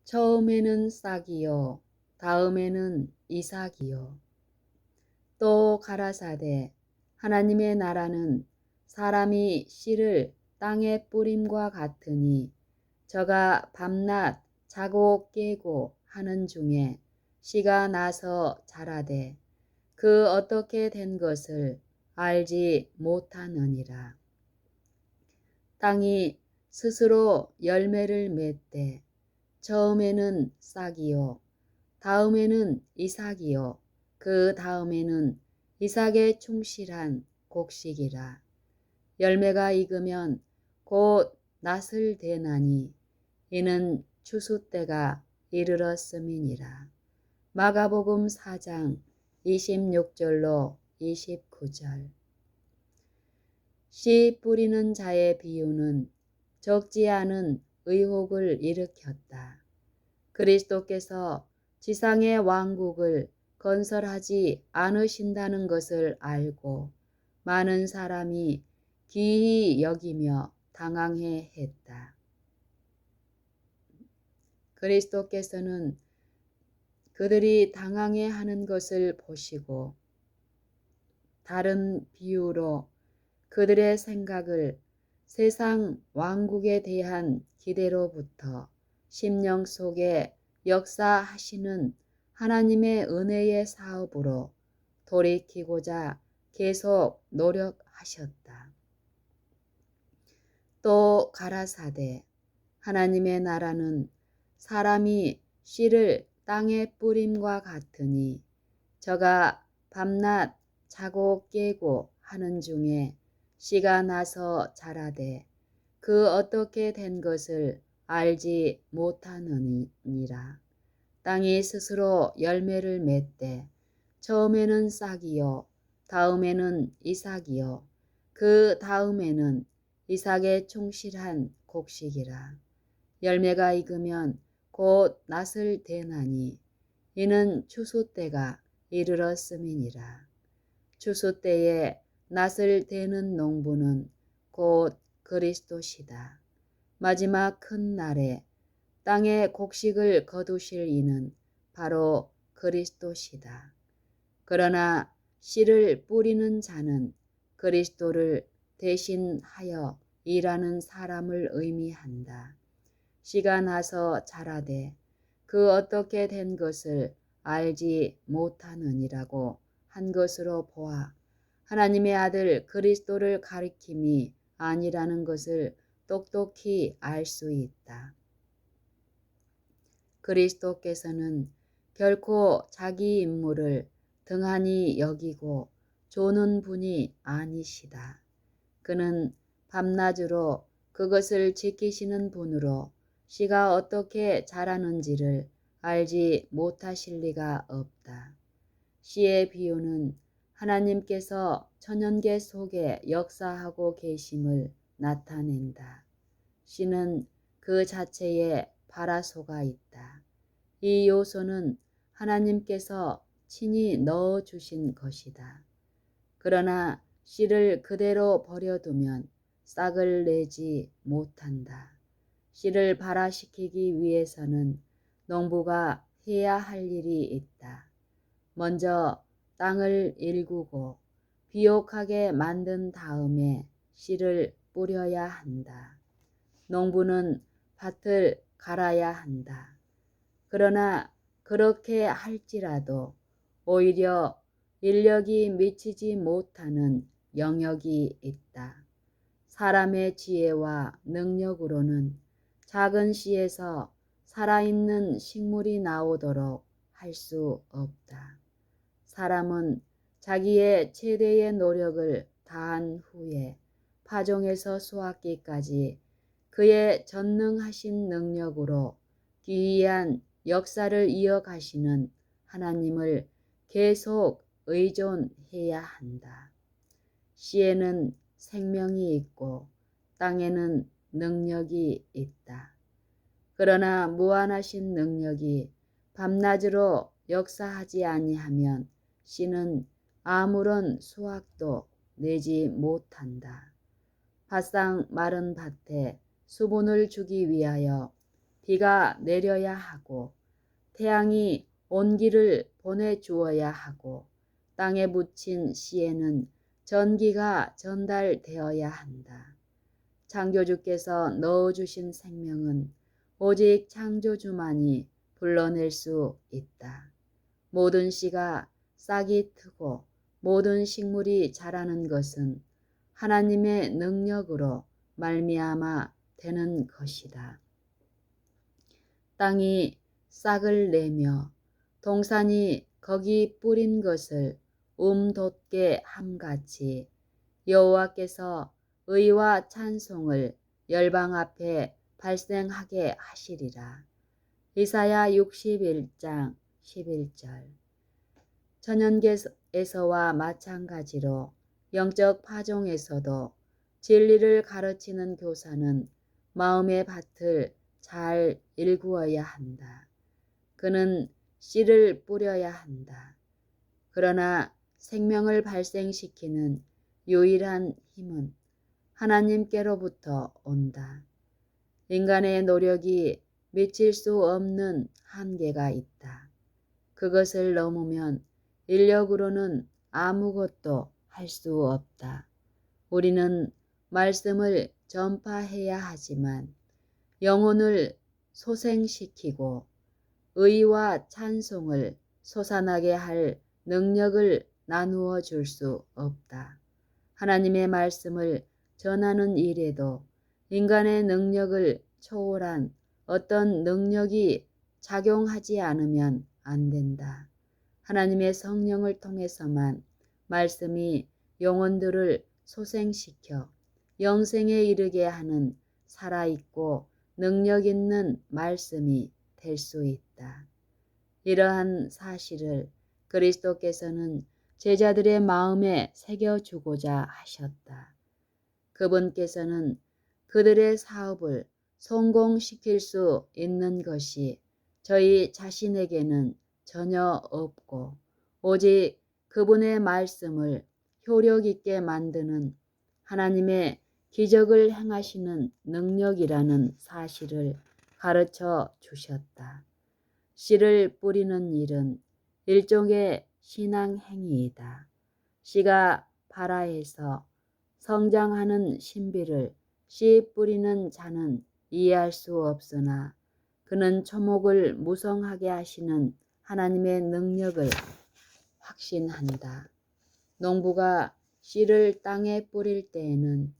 처음에는 싹이요 다음에는 이삭이요. 또 가라사대 하나님의 나라는 사람이 씨를 땅에 뿌림과 같으니 저가 밤낮 자고 깨고 하는 중에 씨가 나서 자라되 그 어떻게 된 것을 알지 못하느니라. 땅이 스스로 열매를 맺되 처음에는 싹이요 다음에는 이삭이요 그 다음에는 이삭에 충실한 곡식이라. 열매가 익으면 곧 낫을 대나니 이는 추수 때가 이르렀음이니라. 마가복음 4장 26절로 29절. 씨 뿌리는 자의 비유는 적지 않은 의혹을 일으켰다. 그리스도께서 지상의 왕국을 건설하지 않으신다는 것을 알고 많은 사람이 기이 여기며 당황해 했다. 그리스도께서는 그들이 당황해 하는 것을 보시고 다른 비유로 그들의 생각을 세상 왕국에 대한 기대로부터 심령 속에 역사하시는 하나님의 은혜의 사업으로 돌이키고자 계속 노력하셨다. 또 가라사대 하나님의 나라는 사람이 씨를 땅에 뿌림과 같으니 저가 밤낮 자고 깨고 하는 중에 씨가 나서 자라되 그 어떻게 된 것을 알지 못하느니라. 땅이 스스로 열매를 맺되 처음에는 싹이요 다음에는 이삭이요 그 다음에는 이삭에 충실한 곡식이라. 열매가 익으면 곧 낫을 대나니 이는 추수 때가 이르렀음이니라. 추수 때에 낫을 대는 농부는 곧 그리스도시다. 마지막 큰 날에 땅에 곡식을 거두실 이는 바로 그리스도시다. 그러나 씨를 뿌리는 자는 그리스도를 대신하여 일하는 사람을 의미한다. 씨가 나서 자라되 그 어떻게 된 것을 알지 못하느니라고 한 것으로 보아 하나님의 아들 그리스도를 가리킴이 아니라는 것을 똑똑히 알 수 있다. 그리스도께서는 결코 자기 임무를 등한히 여기고 조는 분이 아니시다. 그는 밤낮으로 그것을 지키시는 분으로 씨가 어떻게 자라는지를 알지 못하실 리가 없다. 씨의 비유는 하나님께서 천연계 속에 역사하고 계심을 나타낸다. 씨는 그 자체에 발화소가 있다. 이 요소는 하나님께서 친히 넣어주신 것이다. 그러나 씨를 그대로 버려두면 싹을 내지 못한다. 씨를 발화시키기 위해서는 농부가 해야 할 일이 있다. 먼저 땅을 일구고 비옥하게 만든 다음에 씨를 뿌려야 한다. 농부는 밭을 갈아야 한다. 그러나 그렇게 할지라도 오히려 인력이 미치지 못하는 영역이 있다. 사람의 지혜와 능력으로는 작은 씨에서 살아있는 식물이 나오도록 할 수 없다. 사람은 자기의 최대의 노력을 다한 후에 파종에서 수확기까지 그의 전능하신 능력으로 기이한 역사를 이어가시는 하나님을 계속 의존해야 한다. 씨에는 생명이 있고 땅에는 능력이 있다. 그러나 무한하신 능력이 밤낮으로 역사하지 아니하면 씨는 아무런 수확도 내지 못한다. 바싹 마른 밭에 수분을 주기 위하여 비가 내려야 하고 태양이 온기를 보내주어야 하고 땅에 묻힌 씨에는 전기가 전달되어야 한다. 창조주께서 넣어주신 생명은 오직 창조주만이 불러낼 수 있다. 모든 씨가 싹이 트고 모든 식물이 자라는 것은 하나님의 능력으로 말미암아 되는 것이다. 땅이 싹을 내며 동산이 거기 뿌린 것을 돋게 함같이 여호와께서 의와 찬송을 열방 앞에 발생하게 하시리라. 이사야 61장 11절. 천연계에서와 마찬가지로 영적 파종에서도 진리를 가르치는 교사는 마음의 밭을 잘 일구어야 한다. 그는 씨를 뿌려야 한다. 그러나 생명을 발생시키는 유일한 힘은 하나님께로부터 온다. 인간의 노력이 미칠 수 없는 한계가 있다. 그것을 넘으면 인력으로는 아무것도 할 수 없다. 우리는 말씀을 전파해야 하지만 영혼을 소생시키고 의와 찬송을 솟아나게 할 능력을 나누어 줄 수 없다. 하나님의 말씀을 전하는 일에도 인간의 능력을 초월한 어떤 능력이 작용하지 않으면 안 된다. 하나님의 성령을 통해서만 말씀이 영혼들을 소생시켜 영생에 이르게 하는 살아있고 능력 있는 말씀이 될 수 있다. 이러한 사실을 그리스도께서는 제자들의 마음에 새겨주고자 하셨다. 그분께서는 그들의 사업을 성공시킬 수 있는 것이 저희 자신에게는 전혀 없고 오직 그분의 말씀을 효력 있게 만드는 하나님의 기적을 행하시는 능력이라는 사실을 가르쳐 주셨다. 씨를 뿌리는 일은 일종의 신앙 행위이다. 씨가 발아에서 성장하는 신비를 씨 뿌리는 자는 이해할 수 없으나 그는 초목을 무성하게 하시는 하나님의 능력을 확신한다. 농부가 씨를 땅에 뿌릴 때에는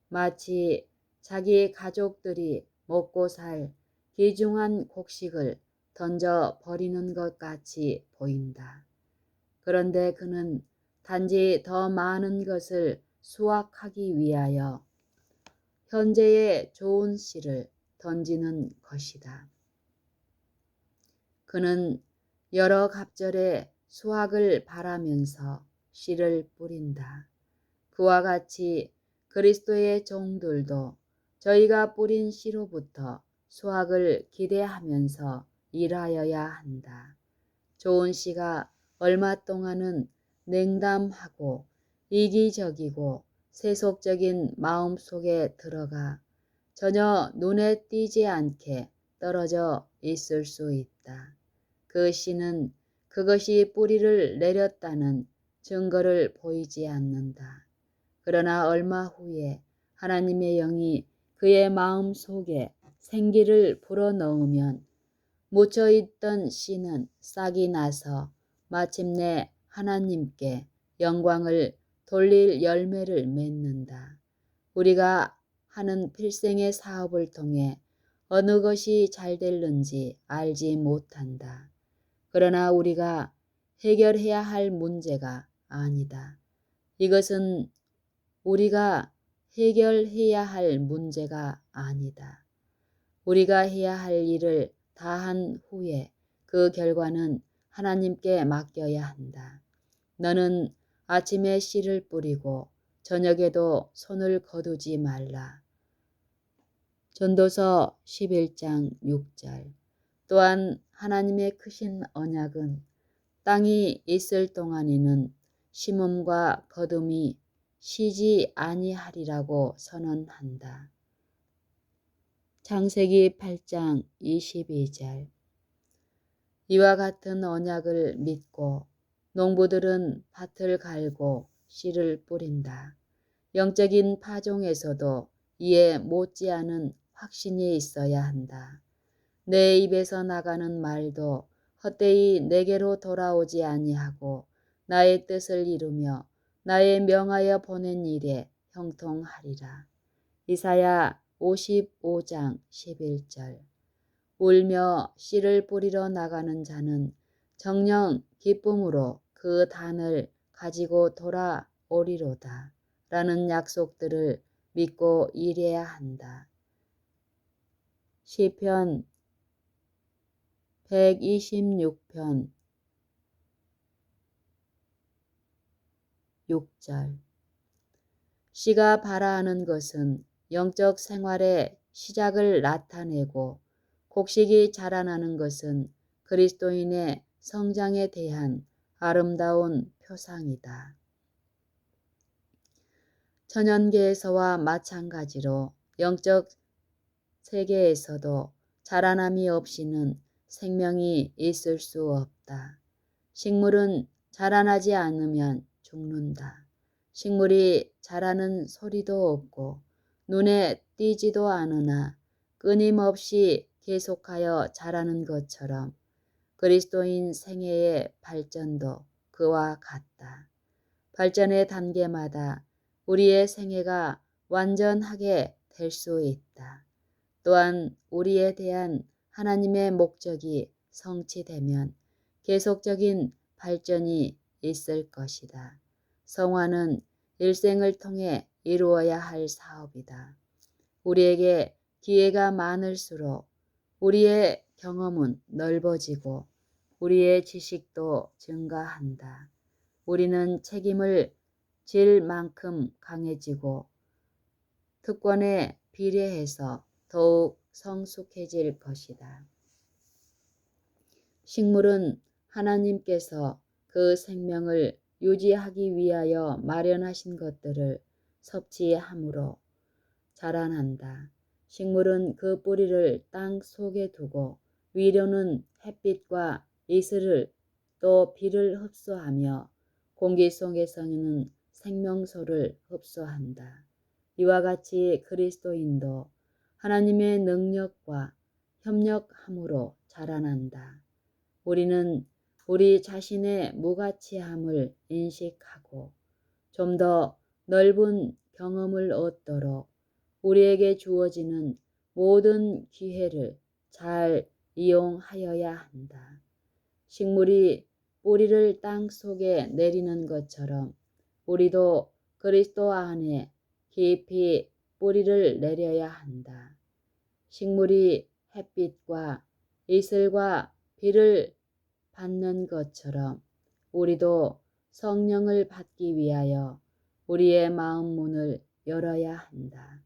마치 자기 가족들이 먹고 살 귀중한 곡식을 던져 버리는 것 같이 보인다. 그런데 그는 단지 더 많은 것을 수확하기 위하여 현재의 좋은 씨를 던지는 것이다. 그는 여러 갑절의 수확을 바라면서 씨를 뿌린다. 그와 같이 그리스도의 종들도 저희가 뿌린 씨로부터 수확을 기대하면서 일하여야 한다. 좋은 씨가 얼마 동안은 냉담하고 이기적이고 세속적인 마음 속에 들어가 전혀 눈에 띄지 않게 떨어져 있을 수 있다. 그 씨는 그것이 뿌리를 내렸다는 증거를 보이지 않는다. 그러나 얼마 후에 하나님의 영이 그의 마음 속에 생기를 불어넣으면 묻혀있던 씨는 싹이 나서 마침내 하나님께 영광을 돌릴 열매를 맺는다. 우리가 하는 필생의 사업을 통해 어느 것이 잘 될는지 알지 못한다. 그러나 우리가 해결해야 할 문제가 아니다. 이것은 우리가 해결해야 할 문제가 아니다. 우리가 해야 할 일을 다한 후에 그 결과는 하나님께 맡겨야 한다. 너는 아침에 씨를 뿌리고 저녁에도 손을 거두지 말라. 전도서 11장 6절. 또한 하나님의 크신 언약은 땅이 있을 동안에는 심음과 거둠이 쉬지 아니하리라고 선언한다. 창세기 8장 22절. 이와 같은 언약을 믿고 농부들은 밭을 갈고 씨를 뿌린다. 영적인 파종에서도 이에 못지않은 확신이 있어야 한다. 내 입에서 나가는 말도 헛되이 내게로 돌아오지 아니하고 나의 뜻을 이루며 나의 명하여 보낸 일에 형통하리라. 이사야 55장 11절. 울며 씨를 뿌리러 나가는 자는 정녕 기쁨으로 그 단을 가지고 돌아오리로다 라는 약속들을 믿고 일해야 한다. 시편 126편 6절. 씨가 발아하는 것은 영적 생활의 시작을 나타내고 곡식이 자라나는 것은 그리스도인의 성장에 대한 아름다운 표상이다. 천연계에서와 마찬가지로 영적 세계에서도 자라남이 없이는 생명이 있을 수 없다. 식물은 자라나지 않으면 죽는다. 식물이 자라는 소리도 없고 눈에 띄지도 않으나 끊임없이 계속하여 자라는 것처럼 그리스도인 생애의 발전도 그와 같다. 발전의 단계마다 우리의 생애가 완전하게 될 수 있다. 또한 우리에 대한 하나님의 목적이 성취되면 계속적인 발전이 있을 것이다. 성화는 일생을 통해 이루어야 할 사업이다. 우리에게 기회가 많을수록 우리의 경험은 넓어지고 우리의 지식도 증가한다. 우리는 책임을 질 만큼 강해지고 특권에 비례해서 더욱 성숙해질 것이다. 식물은 하나님께서 그 생명을 유지하기 위하여 마련하신 것들을 섭취함으로 자라난다. 식물은 그 뿌리를 땅 속에 두고 위로는 햇빛과 이슬을 또 비를 흡수하며 공기 속에서는 생명소를 흡수한다. 이와 같이 그리스도인도 하나님의 능력과 협력함으로 자라난다. 우리는 우리 자신의 무가치함을 인식하고 좀 더 넓은 경험을 얻도록 우리에게 주어지는 모든 기회를 잘 이용하여야 한다. 식물이 뿌리를 땅 속에 내리는 것처럼 우리도 그리스도 안에 깊이 뿌리를 내려야 한다. 식물이 햇빛과 이슬과 비를 받는 것처럼 우리도 성령을 받기 위하여 우리의 마음 문을 열어야 한다.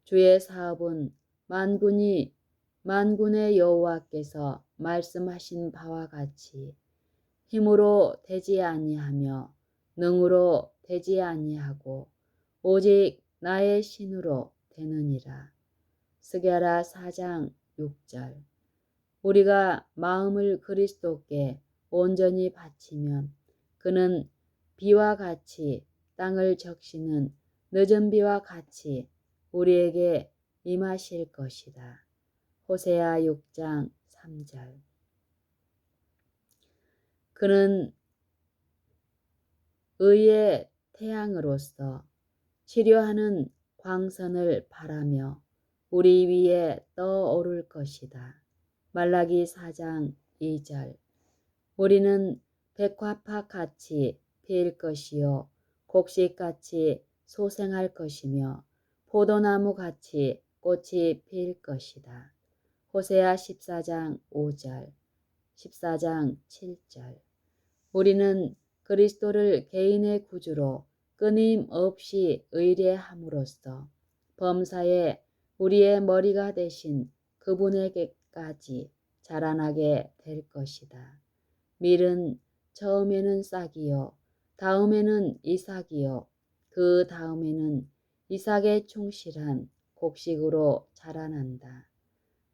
주의 사업은 만군의 여호와께서 말씀하신 바와 같이 힘으로 되지 아니하며 능으로 되지 아니하고 오직 나의 신으로 되느니라. 스가랴 4장 6절. 우리가 마음을 그리스도께 온전히 바치면 그는 비와 같이 땅을 적시는 늦은 비와 같이 우리에게 임하실 것이다. 호세아 6장 3절. 그는 의의 태양으로서 치료하는 광선을 바라며 우리 위에 떠오를 것이다. 말라기 4장 2절. 우리는 백화팥 같이 필 것이요 곡식같이 소생할 것이며 포도나무 같이 꽃이 필 것이다. 호세아 14장 5절, 14장 7절. 우리는 그리스도를 개인의 구주로 끊임없이 의뢰함으로써 범사에 우리의 머리가 되신 그분에게까지 자라나게 될 것이다. 밀은 처음에는 싹이요, 다음에는 이삭이요, 그 다음에는 이삭에 충실한 곡식으로 자라난다.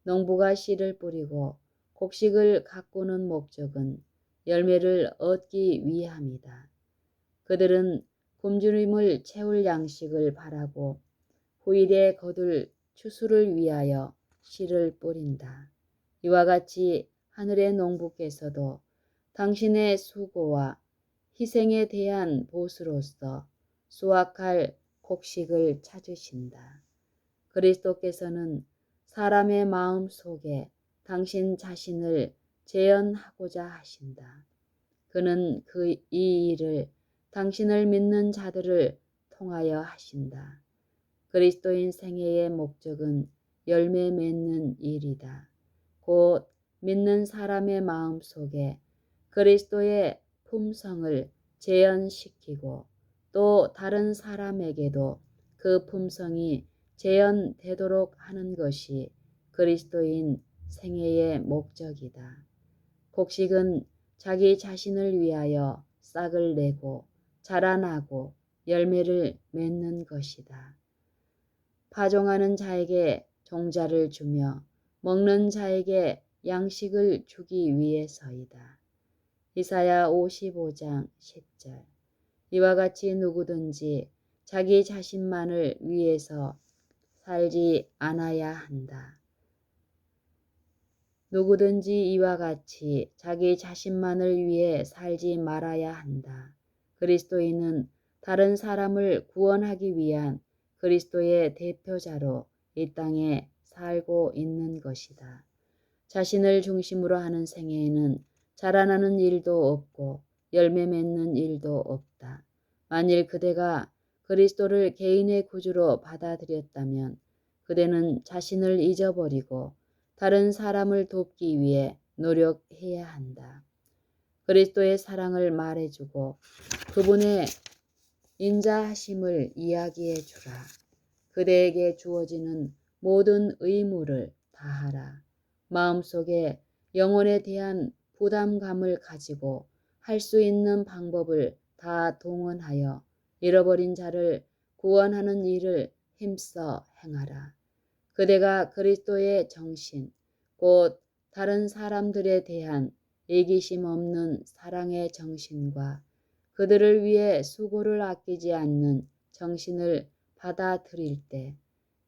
농부가 씨를 뿌리고 곡식을 가꾸는 목적은 열매를 얻기 위함이다. 그들은 굶주림을 채울 양식을 바라고 후일에 거둘 추수를 위하여 씨를 뿌린다. 이와 같이 하늘의 농부께서도 당신의 수고와 희생에 대한 보수로서 수확할 곡식을 찾으신다. 그리스도께서는 사람의 마음 속에 당신 자신을 재현하고자 하신다. 그는 이 일을 당신을 믿는 자들을 통하여 하신다. 그리스도인 생애의 목적은 열매 맺는 일이다. 곧 믿는 사람의 마음 속에 그리스도의 품성을 재현시키고 또 다른 사람에게도 그 품성이 재현되도록 하는 것이 그리스도인 생애의 목적이다. 곡식은 자기 자신을 위하여 싹을 내고 자라나고 열매를 맺는 것이다. 파종하는 자에게 종자를 주며 먹는 자에게 양식을 주기 위해서이다. 이사야 55장 10절. 이와 같이 누구든지 자기 자신만을 위해서 살지 않아야 한다. 누구든지 이와 같이 자기 자신만을 위해 살지 말아야 한다. 그리스도인은 다른 사람을 구원하기 위한 그리스도의 대표자로 이 땅에 살고 있는 것이다. 자신을 중심으로 하는 생애에는 자라나는 일도 없고 열매 맺는 일도 없다. 만일 그대가 그리스도를 개인의 구주로 받아들였다면 그대는 자신을 잊어버리고 다른 사람을 돕기 위해 노력해야 한다. 그리스도의 사랑을 말해주고 그분의 인자하심을 이야기해 주라. 그대에게 주어지는 모든 의무를 다하라. 마음속에 영혼에 대한 부담감을 가지고 할 수 있는 방법을 다 동원하여 잃어버린 자를 구원하는 일을 힘써 행하라. 그대가 그리스도의 정신, 곧 다른 사람들에 대한 이기심 없는 사랑의 정신과 그들을 위해 수고를 아끼지 않는 정신을 받아들일 때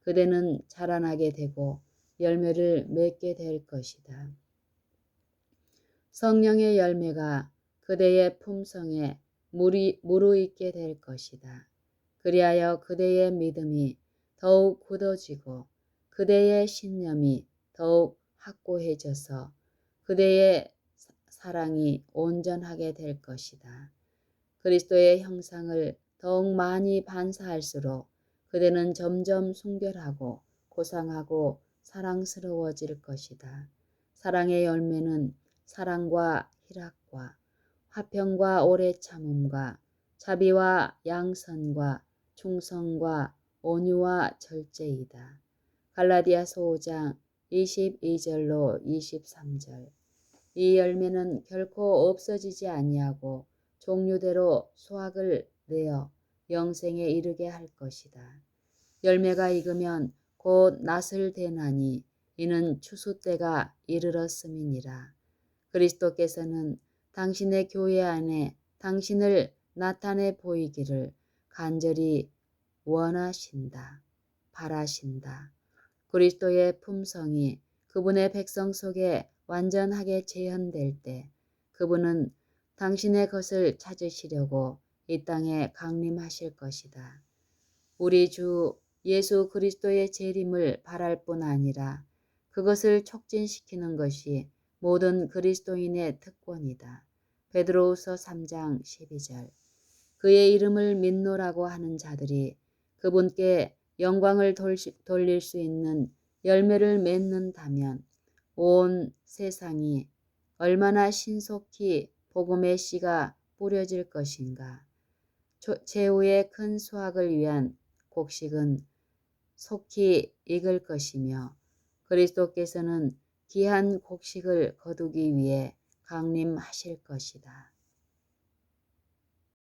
그대는 자라나게 되고 열매를 맺게 될 것이다. 성령의 열매가 그대의 품성에 무르익게 될 것이다. 그리하여 그대의 믿음이 더욱 굳어지고 그대의 신념이 더욱 확고해져서 그대의 사랑이 온전하게 될 것이다. 그리스도의 형상을 더욱 많이 반사할수록 그대는 점점 순결하고 고상하고 사랑스러워질 것이다. 사랑의 열매는 사랑과 희락과 화평과 오래 참음과 자비와 양선과 충성과 온유와 절제이다. 갈라디아서 5장 22절로 23절. 이 열매는 결코 없어지지 아니하고 종류대로 수확을 내어 영생에 이르게 할 것이다. 열매가 익으면 곧 낫을 대나니 이는 추수 때가 이르렀음이니라. 그리스도께서는 당신의 교회 안에 당신을 나타내 보이기를 간절히 원하신다. 바라신다. 그리스도의 품성이 그분의 백성 속에 완전하게 재현될 때 그분은 당신의 것을 찾으시려고 이 땅에 강림하실 것이다. 우리 주 예수 그리스도의 재림을 바랄 뿐 아니라 그것을 촉진시키는 것이 모든 그리스도인의 특권이다. 베드로후서 3장 12절. 그의 이름을 믿노라고 하는 자들이 그분께 영광을 돌릴 수 있는 열매를 맺는다면 온 세상이 얼마나 신속히 복음의 씨가 뿌려질 것인가. 최후의 큰 수확을 위한 곡식은 속히 익을 것이며 그리스도께서는 귀한 곡식을 거두기 위해 강림하실 것이다.